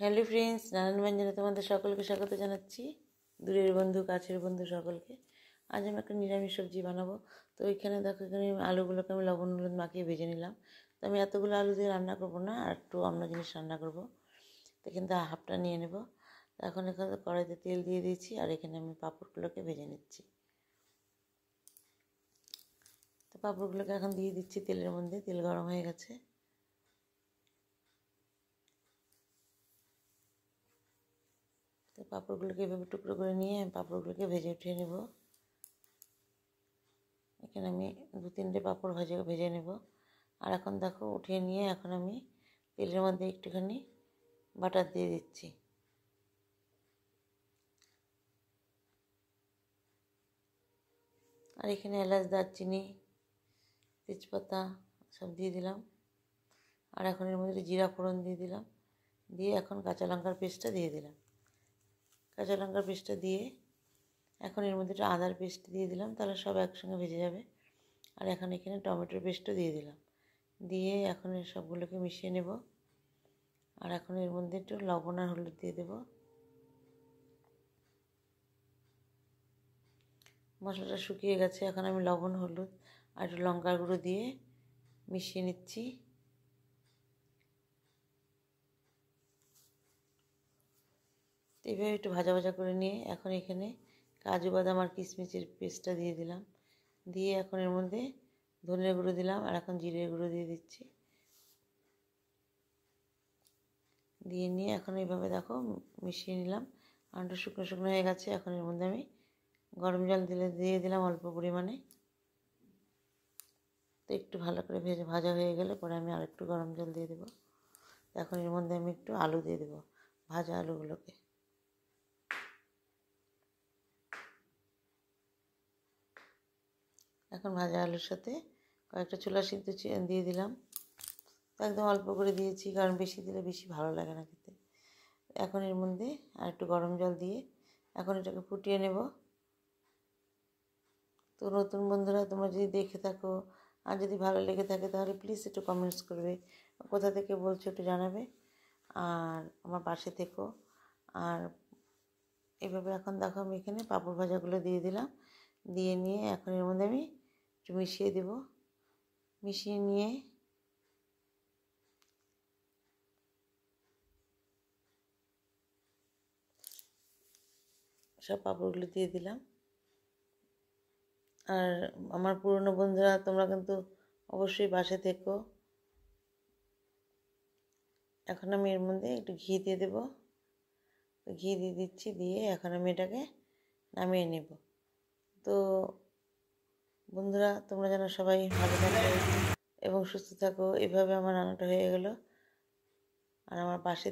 Hello friends, নানান ব্যঞ্জনে তোমাদের সকলকে স্বাগত জানাচ্ছি। দূরের বন্ধু কাছের বন্ধু সকলকে। আজ আমি একটা নিরামিষ সবজি বানাবো। তো এখানে দেখো, এখানে আলুগুলোকে আমি লবণ হলুদ মাখিয়ে ভেজে নিলাম। তো আমি এতগুলো আলু দিয়ে রান্না করবো না, আর একটু অন্য জিনিস রান্না করব। তো এখান থেকে হাফটা নিয়ে নেব। তো এখন এখানে কড়াইতে তেল দিয়ে দিয়েছি, আর এখানে আমি পাঁপড়গুলোকে ভেজে নিচ্ছি। তো পাঁপড়গুলোকে এখন দিয়ে দিচ্ছি তেলের মধ্যে। তেল গরম হয়ে গেছে। তো পাঁপড়গুলোকে এভাবে টুকরো করে নিয়ে পাঁপড়গুলোকে ভেজে উঠিয়ে নেব। এখানে আমি 2-3টে পাঁপড় ভেজে নেব। আর এখন দেখো, উঠিয়ে নিয়ে এখন আমি তেলের মধ্যে একটুখানি বাটার দিয়ে দিচ্ছি। আর এখানে এলাচ, দারচিনি, তেজপাতা সব দিয়ে দিলাম। আর এখন এর মধ্যে জিরা ফোড়ন দিয়ে দিলাম। দিয়ে এখন কাঁচা লঙ্কার পেস্টটা দিয়ে দিলাম। কাঁচা লঙ্কার পেস্টটা দিয়ে এখন এর মধ্যে একটু আদার পেস্ট দিয়ে দিলাম, তাহলে সব একসঙ্গে ভেজে যাবে। আর এখন এখানে টমেটোর পেস্টও দিয়ে দিলাম। দিয়ে এখন এই সবগুলোকে মিশিয়ে নেব। আর এখন এর মধ্যে একটু লবণ আর হলুদ দিয়ে দেব। মশলাটা শুকিয়ে গেছে। এখন আমি লবণ, হলুদ আর একটু লঙ্কার গুঁড়ো দিয়ে মিশিয়ে নিচ্ছি। এইভাবে একটু ভাজা ভাজা করে নিয়ে এখন এখানে কাজু বাদাম আর কিশমিশের পেস্টটা দিয়ে দিলাম। দিয়ে এখন এর মধ্যে ধনের গুঁড়ো দিলাম, আর এখন জিরের গুঁড়ো দিয়ে দিচ্ছি। দিয়ে নিয়ে এখন এইভাবে দেখো মিশিয়ে নিলাম। আলুটা শুকনো শুকনো হয়ে গেছে। এখন এর মধ্যে আমি গরম জল দিয়ে দিলাম অল্প পরিমাণে। তো একটু ভালো করে ভাজা হয়ে গেলে পরে আমি আরেকটু গরম জল দিয়ে দেবো। এখন এর মধ্যে আমি একটু আলু দিয়ে দেবো, ভাজা আলুগুলোকে। এখন ভাজা আলুর সাথে কয়েকটা ছোলা সিদ্ধ দিয়ে দিলাম। একদম অল্প করে দিয়েছি, কারণ বেশি দিলে বেশি ভালো লাগে না খেতে। এখন এর মধ্যে আর একটু গরম জল দিয়ে এখন এটাকে ফুটিয়ে নেব। তো নতুন বন্ধুরা, তোমরা যদি দেখে থাকো আর যদি ভালো লেগে থাকে তাহলে প্লিজ একটু কমেন্টস করবে, কোথা থেকে বলছো একটু জানাবে, আর আমার পাশে থেকো। আর এভাবে এখন দেখো আমি এখানে পাঁপড় ভাজাগুলো দিয়ে দিলাম। দিয়ে নিয়ে এখন এর মধ্যে আমি একটু মিশিয়ে দেব। মিশিয়ে নিয়ে সব পাঁপড়গুলো দিয়ে দিলাম। আর আমার পুরনো বন্ধুরা, তোমরা কিন্তু অবশ্যই পাশে থেকো। এখন আমি এর মধ্যে একটু ঘি দিয়ে দেব। ঘি দিয়ে দিচ্ছি। দিয়ে এখন আমি এটাকে নামিয়ে নেব। তো বন্ধুরা, তোমরা যেন সবাই ভালো থাকো এবং সুস্থ থাকো। এভাবে আমার রান্নাটা হয়ে গেল। আর আমার পাশে